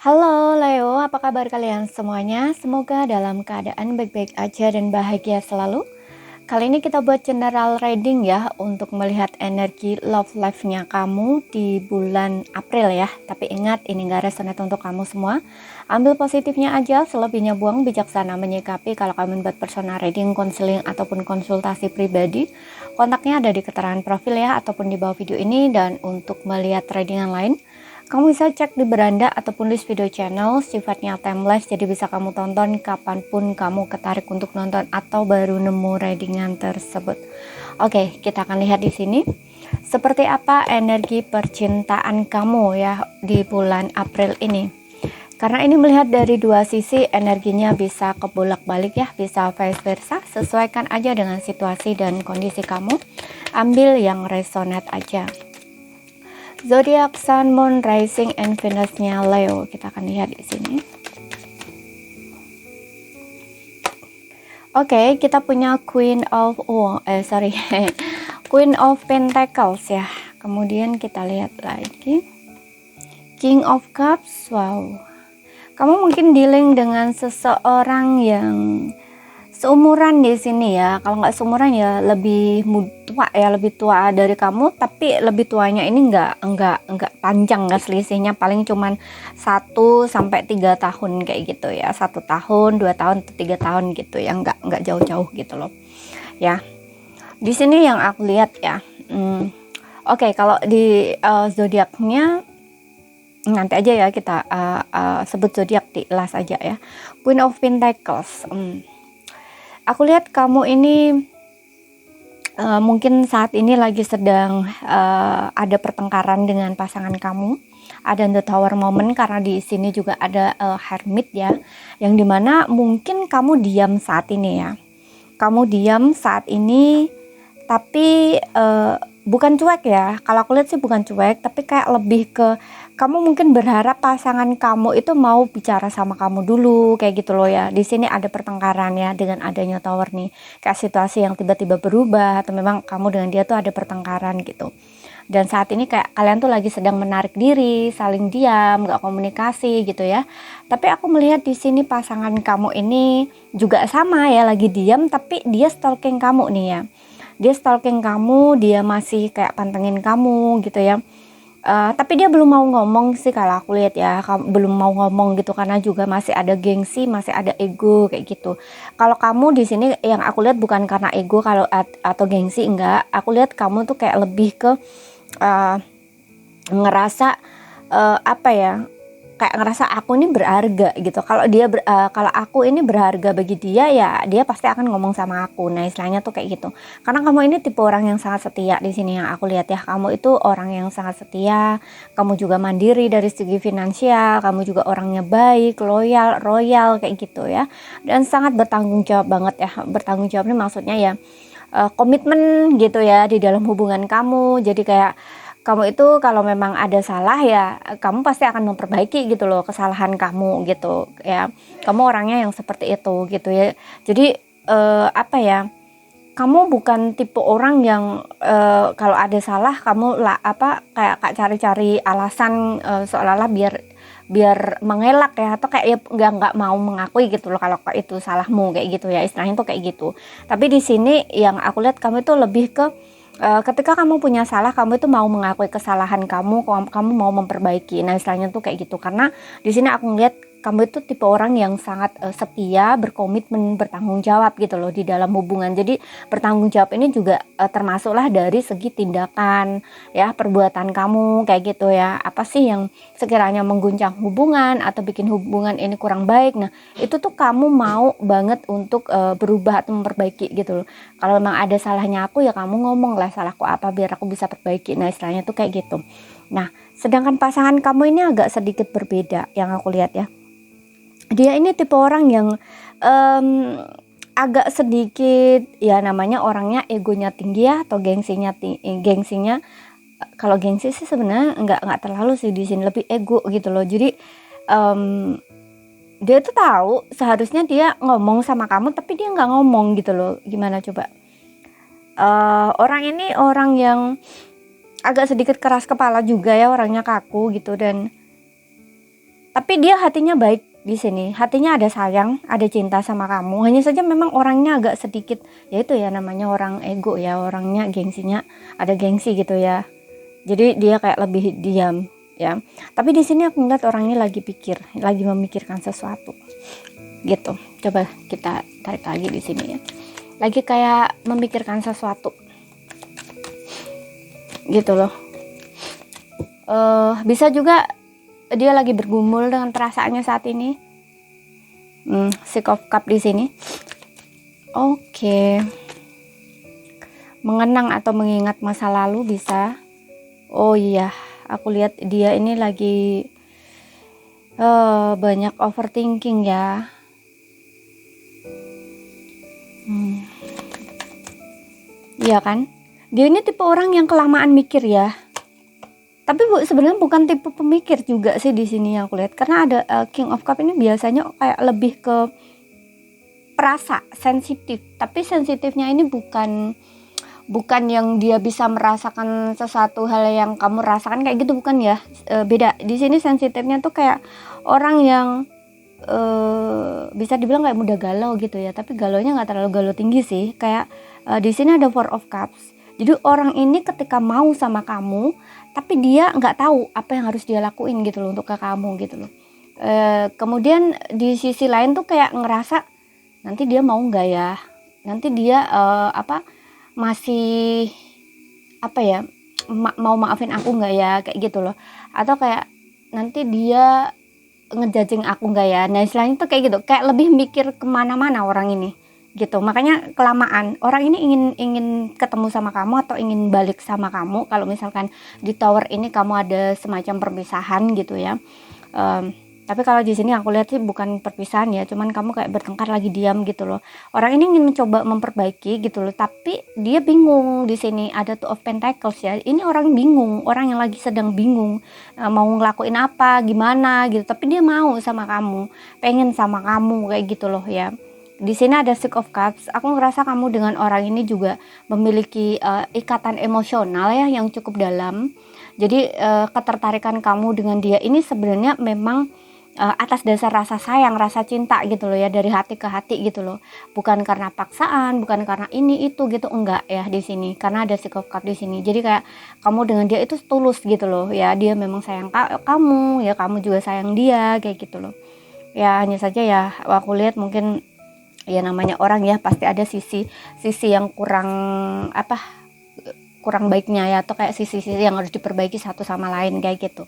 Halo Leo, apa kabar kalian semuanya? Semoga dalam keadaan baik-baik aja dan bahagia selalu. Kali ini kita buat general reading ya untuk melihat energi love life-nya kamu di bulan April ya. Tapi ingat ini gak resonate untuk kamu semua. Ambil positifnya aja, selebihnya buang, bijaksana menyikapi. Kalau kamu buat personal reading, konseling ataupun konsultasi pribadi, kontaknya ada di keterangan profil ya ataupun di bawah video ini. Dan untuk melihat readingan lain, kamu bisa cek di beranda ataupun list video channel, sifatnya timeless, jadi bisa kamu tonton kapanpun kamu ketarik untuk nonton atau baru nemu readingan tersebut. Oke, kita akan lihat di sini seperti apa energi percintaan kamu ya di bulan April ini. Karena ini melihat dari dua sisi, energinya bisa kebolak-balik ya, bisa vice versa. Sesuaikan aja dengan situasi dan kondisi kamu. Ambil yang resonate aja. Zodiak Sun, Moon, Rising, and Venus-nya Leo. Kita akan lihat di sini. Oke, kita punya Queen of Queen of Pentacles ya. Kemudian kita lihat lagi King of Cups. Wow. Kamu mungkin dealing dengan seseorang yang seumuran di sini ya. Kalau nggak seumuran ya lebih tua ya, lebih tua dari kamu, tapi lebih tuanya ini nggak panjang, nggak selisihnya paling cuman 1 sampai 3 tahun kayak gitu ya, 1 tahun 2 tahun 3 tahun gitu ya, nggak jauh-jauh gitu loh ya. Di sini yang aku lihat ya, oke, kalau di zodiaknya nanti aja ya kita sebut zodiak di las aja ya. Queen of Pentacles. Aku lihat kamu ini mungkin saat ini lagi sedang ada pertengkaran dengan pasangan kamu. Ada the tower moment karena di sini juga ada hermit ya, yang dimana mungkin kamu diam saat ini ya. Kamu diam saat ini, tapi bukan cuek ya. Kalau aku lihat sih bukan cuek, tapi kayak lebih ke kamu mungkin berharap pasangan kamu itu mau bicara sama kamu dulu kayak gitu loh ya. Di sini ada pertengkaran ya dengan adanya tower nih. Kayak situasi yang tiba-tiba berubah atau memang kamu dengan dia tuh ada pertengkaran gitu. Dan saat ini kayak kalian tuh lagi sedang menarik diri, saling diam, gak komunikasi gitu ya. Tapi aku melihat di sini pasangan kamu ini juga sama ya, lagi diam tapi dia stalking kamu nih ya. Dia stalking kamu, dia masih kayak pantengin kamu gitu ya. Tapi dia belum mau ngomong sih kalau aku lihat ya, belum mau ngomong gitu karena juga masih ada gengsi, masih ada ego kayak gitu. Kalau kamu di sini yang aku lihat bukan karena ego kalau atau gengsi, enggak. Aku lihat kamu tuh kayak lebih ke ngerasa apa ya? Kayak ngerasa aku ini berharga gitu. Kalau aku ini berharga bagi dia ya, dia pasti akan ngomong sama aku. Nah, istilahnya tuh kayak gitu. Karena kamu ini tipe orang yang sangat setia di sini yang aku lihat ya. Kamu itu orang yang sangat setia. Kamu juga mandiri dari segi finansial. Kamu juga orangnya baik, loyal, royal kayak gitu ya. Dan sangat bertanggung jawab banget ya. Bertanggung jawab ini maksudnya ya komitmen gitu ya di dalam hubungan kamu. Jadi kayak kamu itu kalau memang ada salah ya kamu pasti akan memperbaiki gitu loh kesalahan kamu gitu ya. Kamu orangnya yang seperti itu gitu ya. Jadi apa ya, kamu bukan tipe orang yang kalau ada salah kamu kayak cari-cari alasan seolah-olah biar mengelak ya, atau kayak ya nggak mau mengakui gitu loh kalau itu salahmu kayak gitu ya, istilahnya tuh kayak gitu. Tapi di sini yang aku lihat kamu itu lebih ke ketika kamu punya salah, kamu itu mau mengakui kesalahan kamu mau memperbaiki. Nah, istilahnya tuh kayak gitu. Karena di sini aku ngeliat kamu itu tipe orang yang sangat setia, berkomitmen, bertanggung jawab gitu loh di dalam hubungan. Jadi bertanggung jawab ini juga termasuklah dari segi tindakan ya, perbuatan kamu kayak gitu ya. Apa sih yang sekiranya mengguncang hubungan atau bikin hubungan ini kurang baik. Nah, itu tuh kamu mau banget untuk berubah atau memperbaiki gitu loh. Kalau memang ada salahnya aku ya kamu ngomong lah salahku apa biar aku bisa perbaiki. Nah, istilahnya tuh kayak gitu. Nah, sedangkan pasangan kamu ini agak sedikit berbeda yang aku lihat ya. Dia ini tipe orang yang agak sedikit ya, namanya orangnya egonya tinggi ya, atau gengsinya kalau gengsi sih sebenarnya nggak terlalu sih di sini, lebih ego gitu loh. Jadi dia tuh tahu seharusnya dia ngomong sama kamu tapi dia nggak ngomong gitu loh. Gimana coba? Orang ini orang yang agak sedikit keras kepala juga ya, orangnya kaku gitu, dan Tapi dia hatinya baik di sini, hatinya ada sayang, ada cinta sama kamu. Hanya saja memang orangnya agak sedikit, yaitu ya namanya orang ego ya, orangnya gengsinya ada gengsi gitu ya. Jadi dia kayak lebih diam ya. Tapi di sini aku ngeliat orang ini lagi lagi memikirkan sesuatu gitu. Coba kita tarik lagi di sini ya. Lagi kayak memikirkan sesuatu gitu loh. Bisa juga dia lagi bergumul dengan perasaannya saat ini. Six of Cup di sini. Oke. Mengenang atau mengingat masa lalu bisa. Oh iya, aku lihat dia ini lagi banyak overthinking ya. Iya kan? Dia ini tipe orang yang kelamaan mikir ya. Tapi sebenarnya bukan tipe pemikir juga sih di sini yang aku lihat, karena ada King of Cup ini biasanya kayak lebih ke perasa, sensitif. Tapi sensitifnya ini bukan yang dia bisa merasakan sesuatu hal yang kamu rasakan kayak gitu, bukan ya. Beda. Di sini sensitifnya tuh kayak orang yang bisa dibilang kayak mudah galau gitu ya. Tapi galaunya nggak terlalu galau tinggi sih. Kayak di sini ada Four of Cups. Jadi orang ini ketika mau sama kamu, tapi dia nggak tahu apa yang harus dia lakuin gitu loh untuk ke kamu gitu loh. Kemudian di sisi lain tuh kayak ngerasa nanti dia mau nggak ya, nanti dia masih mau maafin aku nggak ya, kayak gitu loh. Atau kayak nanti dia ngejudging aku nggak ya. Nah istilahnya tuh kayak gitu, kayak lebih mikir kemana-mana orang ini gitu. Makanya kelamaan orang ini ingin ketemu sama kamu atau ingin balik sama kamu. Kalau misalkan di tower ini kamu ada semacam perpisahan gitu ya. Tapi kalau di sini aku lihat sih bukan perpisahan ya, cuman kamu kayak bertengkar lagi diam gitu loh. Orang ini ingin mencoba memperbaiki gitu loh, tapi dia bingung. Di sini ada Two of Pentacles ya. Ini orang bingung, orang yang lagi sedang bingung mau ngelakuin apa, gimana gitu. Tapi dia mau sama kamu, pengen sama kamu kayak gitu loh ya. Di sini ada Six of Cups. Aku ngerasa kamu dengan orang ini juga memiliki ikatan emosional ya yang cukup dalam. Jadi ketertarikan kamu dengan dia ini sebenarnya memang atas dasar rasa sayang, rasa cinta gitu loh ya, dari hati ke hati gitu loh. Bukan karena paksaan, bukan karena ini itu gitu, enggak ya di sini. Karena ada Six of Cups di sini. Jadi kayak kamu dengan dia itu tulus gitu loh ya. Dia memang sayang kamu, ya kamu juga sayang dia kayak gitu loh. Ya hanya saja ya aku lihat mungkin ya namanya orang ya pasti ada sisi yang kurang baiknya ya, atau kayak sisi yang harus diperbaiki satu sama lain kayak gitu.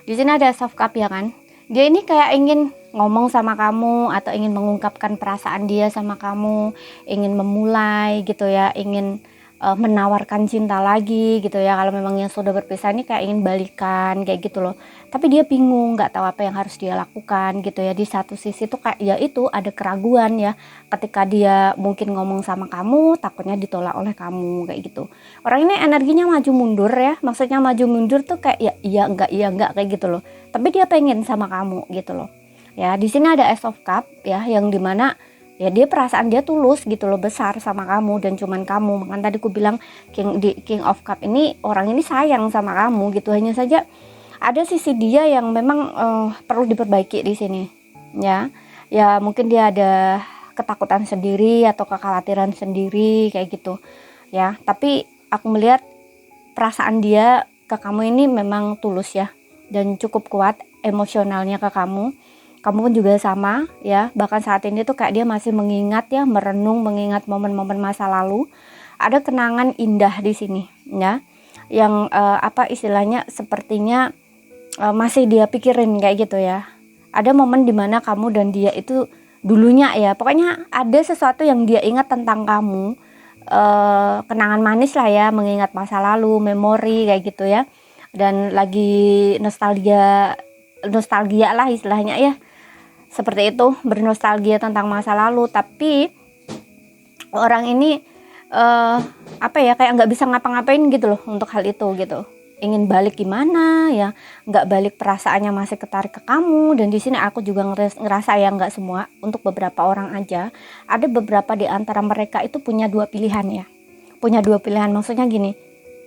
Di sini ada Soft Cup ya kan. Dia ini kayak ingin ngomong sama kamu atau ingin mengungkapkan perasaan dia sama kamu, ingin memulai gitu ya, ingin menawarkan cinta lagi gitu ya. Kalau memang yang sudah berpisah ini kayak ingin balikan kayak gitu loh. Tapi dia bingung, nggak tahu apa yang harus dia lakukan gitu ya. Di satu sisi tuh kayak ya itu ada keraguan ya. Ketika dia mungkin ngomong sama kamu, takutnya ditolak oleh kamu kayak gitu. Orang ini energinya maju mundur ya. Maksudnya maju mundur tuh kayak ya iya enggak kayak gitu loh. Tapi dia pengen sama kamu gitu loh. Ya di sini ada Ace of Cup ya, yang dimana ya dia perasaan dia tulus gitu loh, besar sama kamu dan cuman kamu. Makanya tadi aku bilang King of Cup ini orang ini sayang sama kamu gitu. Hanya saja ada sisi dia yang memang perlu diperbaiki di sini ya. Ya mungkin dia ada ketakutan sendiri atau kekhawatiran sendiri kayak gitu ya. Tapi aku melihat perasaan dia ke kamu ini memang tulus ya, dan cukup kuat emosionalnya ke kamu. Kamu pun juga sama ya, bahkan saat ini tuh kayak dia masih mengingat ya, merenung, mengingat momen-momen masa lalu. Ada kenangan indah di sini ya, yang istilahnya sepertinya masih dia pikirin kayak gitu ya. Ada momen dimana kamu dan dia itu dulunya ya, pokoknya ada sesuatu yang dia ingat tentang kamu, kenangan manis lah ya, mengingat masa lalu, memori kayak gitu ya. Dan lagi nostalgia lah istilahnya ya, seperti itu, bernostalgia tentang masa lalu. Tapi orang ini kayak nggak bisa ngapa-ngapain gitu loh untuk hal itu gitu. Ingin balik gimana ya, nggak balik, perasaannya masih ketarik ke kamu. Dan di sini aku juga ngerasa ya, nggak semua, untuk beberapa orang aja. Ada beberapa di antara mereka itu punya dua pilihan ya, maksudnya gini,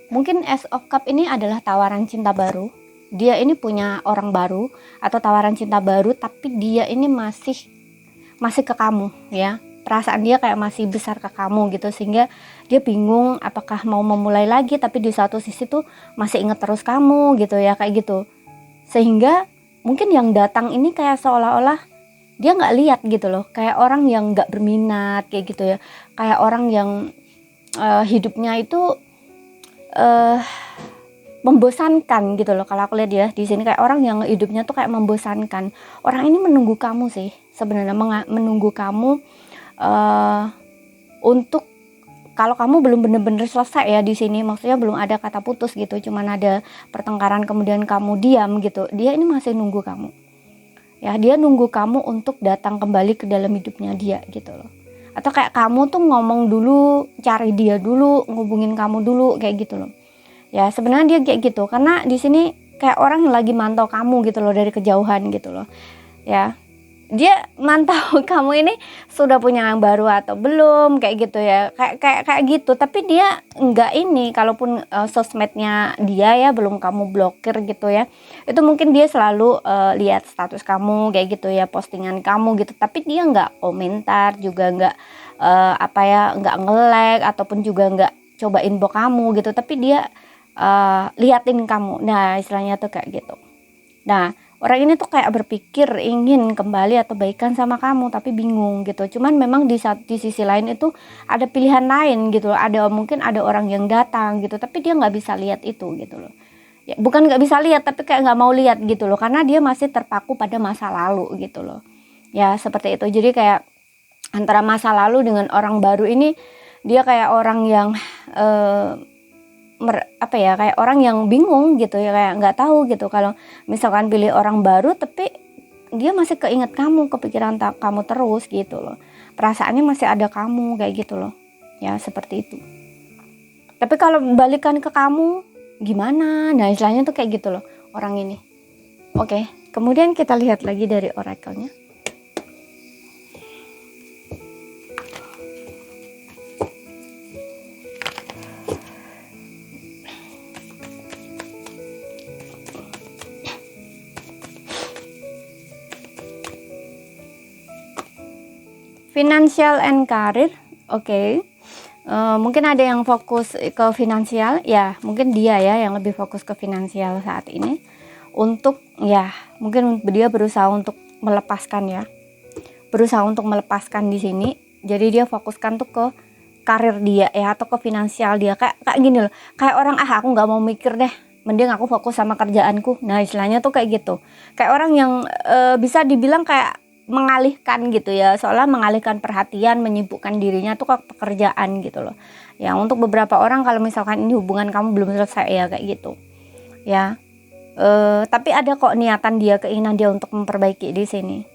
mungkin Ace of Cup ini adalah tawaran cinta baru dia ini punya orang baru atau tawaran cinta baru, tapi dia ini masih ke kamu ya, perasaan dia kayak masih besar ke kamu gitu, sehingga dia bingung apakah mau memulai lagi, tapi di satu sisi tuh masih inget terus kamu gitu ya, kayak gitu. Sehingga mungkin yang datang ini kayak seolah-olah dia nggak lihat gitu loh, kayak orang yang nggak berminat kayak gitu ya, kayak orang yang hidupnya itu membosankan gitu loh. Kalau aku lihat ya di sini kayak orang yang hidupnya tuh kayak membosankan. Orang ini menunggu kamu sih sebenarnya, menunggu kamu untuk, kalau kamu belum bener-bener selesai ya di sini, maksudnya belum ada kata putus gitu, cuman ada pertengkaran kemudian kamu diam gitu, dia ini masih nunggu kamu ya, dia nunggu kamu untuk datang kembali ke dalam hidupnya dia gitu loh. Atau kayak kamu tuh ngomong dulu, cari dia dulu, ngubungin kamu dulu kayak gitu loh ya. Sebenarnya dia kayak gitu karena di sini kayak orang yang lagi mantau kamu gitu loh dari kejauhan gitu loh ya. Dia mantau kamu ini sudah punya yang baru atau belum kayak gitu ya, kayak gitu. Tapi dia enggak ini, kalaupun sosmednya dia ya belum kamu blokir gitu ya, itu mungkin dia selalu lihat status kamu kayak gitu ya, postingan kamu gitu, tapi dia enggak komentar juga, enggak enggak nge-like ataupun juga enggak coba inbox kamu gitu, tapi dia liatin kamu. Nah istilahnya tuh kayak gitu. Nah orang ini tuh kayak berpikir ingin kembali atau baikan sama kamu, tapi bingung gitu. Cuman memang di sisi lain itu ada pilihan lain gitu loh. Mungkin ada orang yang datang gitu, tapi dia nggak bisa lihat itu gitu loh. Ya, bukan nggak bisa lihat, tapi kayak nggak mau lihat gitu loh, karena dia masih terpaku pada masa lalu gitu loh. Ya seperti itu. Jadi kayak antara masa lalu dengan orang baru ini, dia kayak orang yang kayak orang yang bingung gitu ya, kayak nggak tahu gitu kalau misalkan pilih orang baru, tapi dia masih keinget kamu, kepikiran kamu terus gitu loh, perasaannya masih ada kamu kayak gitu loh ya, seperti itu. Tapi kalau balikan ke kamu gimana, nah istilahnya tuh kayak gitu loh orang ini. Oke, kemudian kita lihat lagi dari oracle-nya. Financial and career, oke. Mungkin ada yang fokus ke finansial, ya mungkin dia ya yang lebih fokus ke finansial saat ini. Untuk ya mungkin dia berusaha untuk melepaskan ya, berusaha untuk melepaskan di sini. Jadi dia fokuskan tuh ke karir dia ya, atau ke finansial dia, kayak gini loh, kayak orang aku nggak mau mikir deh, mending aku fokus sama kerjaanku. Nah istilahnya tuh kayak gitu, kayak orang yang bisa dibilang kayak mengalihkan gitu ya, seolah mengalihkan perhatian, menyibukkan dirinya tuh ke pekerjaan gitu loh ya. Untuk beberapa orang kalau misalkan ini hubungan kamu belum selesai ya kayak gitu ya, tapi ada kok niatan dia, keinginan dia untuk memperbaiki di sini.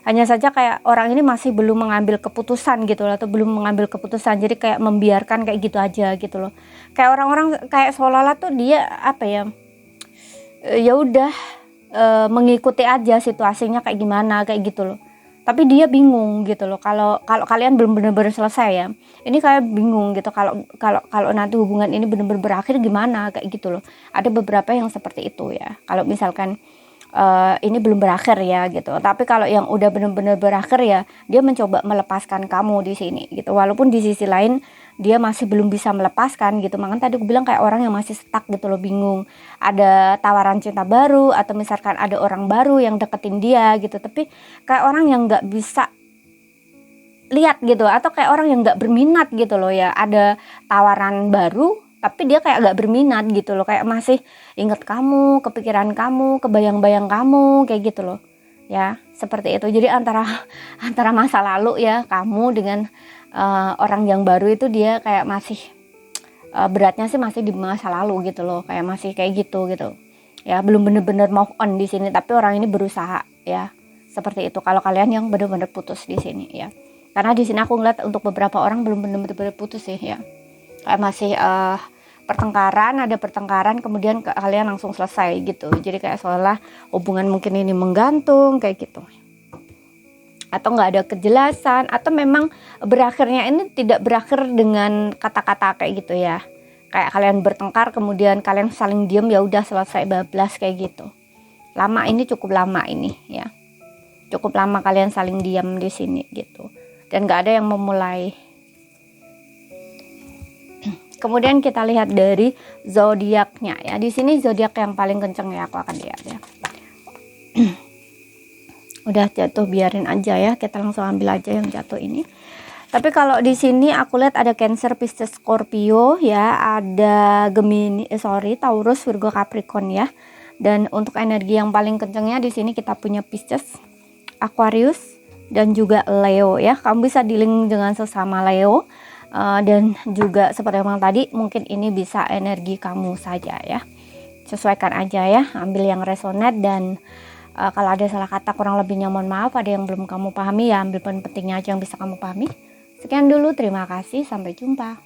Hanya saja kayak orang ini masih belum mengambil keputusan gitu loh, atau belum mengambil keputusan, jadi kayak membiarkan kayak gitu aja gitu loh. Kayak orang-orang kayak seolah-olah tuh dia ya udah mengikuti aja situasinya kayak gimana kayak gitu loh. Tapi dia bingung gitu loh, kalau kalian belum benar-benar selesai ya, ini kayak bingung gitu kalau nanti hubungan ini benar-benar berakhir gimana kayak gitu loh. Ada beberapa yang seperti itu ya, kalau misalkan ini belum berakhir ya gitu. Tapi kalau yang udah benar-benar berakhir ya, dia mencoba melepaskan kamu di sini gitu, walaupun di sisi lain dia masih belum bisa melepaskan gitu. Makanya tadi aku bilang kayak orang yang masih stuck gitu loh, bingung. Ada tawaran cinta baru, atau misalkan ada orang baru yang deketin dia gitu, tapi kayak orang yang nggak bisa lihat gitu, atau kayak orang yang nggak berminat gitu loh ya. Ada tawaran baru tapi dia kayak gak berminat gitu loh, kayak masih inget kamu, kepikiran kamu, kebayang-bayang kamu kayak gitu loh ya, seperti itu. Jadi antara masa lalu ya kamu dengan orang yang baru itu, dia kayak masih beratnya sih masih di masa lalu gitu loh, kayak masih kayak gitu ya, belum bener-bener move on di sini. Tapi orang ini berusaha ya, seperti itu. Kalau kalian yang bener-bener putus di sini ya, karena di sini aku ngeliat untuk beberapa orang belum bener-bener putus sih ya, kayak masih ada pertengkaran kemudian kalian langsung selesai gitu. Jadi kayak seolah hubungan mungkin ini menggantung kayak gitu, atau nggak ada kejelasan, atau memang berakhirnya ini tidak berakhir dengan kata-kata kayak gitu ya, kayak kalian bertengkar kemudian kalian saling diem, ya udah selesai bablas kayak gitu. Lama ini, cukup lama ini ya, cukup lama kalian saling diam di sini gitu, dan gak ada yang memulai. Kemudian kita lihat dari zodiaknya ya. Di sini zodiak yang paling kenceng ya, aku akan lihat ya. Udah jatuh, biarin aja ya, kita langsung ambil aja yang jatuh ini. Tapi kalau di sini aku lihat ada Cancer, Pisces, Scorpio ya, ada Gemini, Taurus, Virgo, Capricorn ya. Dan untuk energi yang paling kencengnya di sini kita punya Pisces, Aquarius, dan juga Leo ya. Kamu bisa dealing dengan sesama Leo. Dan juga seperti yang tadi, mungkin ini bisa energi kamu saja ya. Sesuaikan aja ya, ambil yang resonate, dan kalau ada salah kata kurang lebihnya mohon maaf. Ada yang belum kamu pahami ya, ambil pentingnya aja yang bisa kamu pahami. Sekian dulu, terima kasih, sampai jumpa.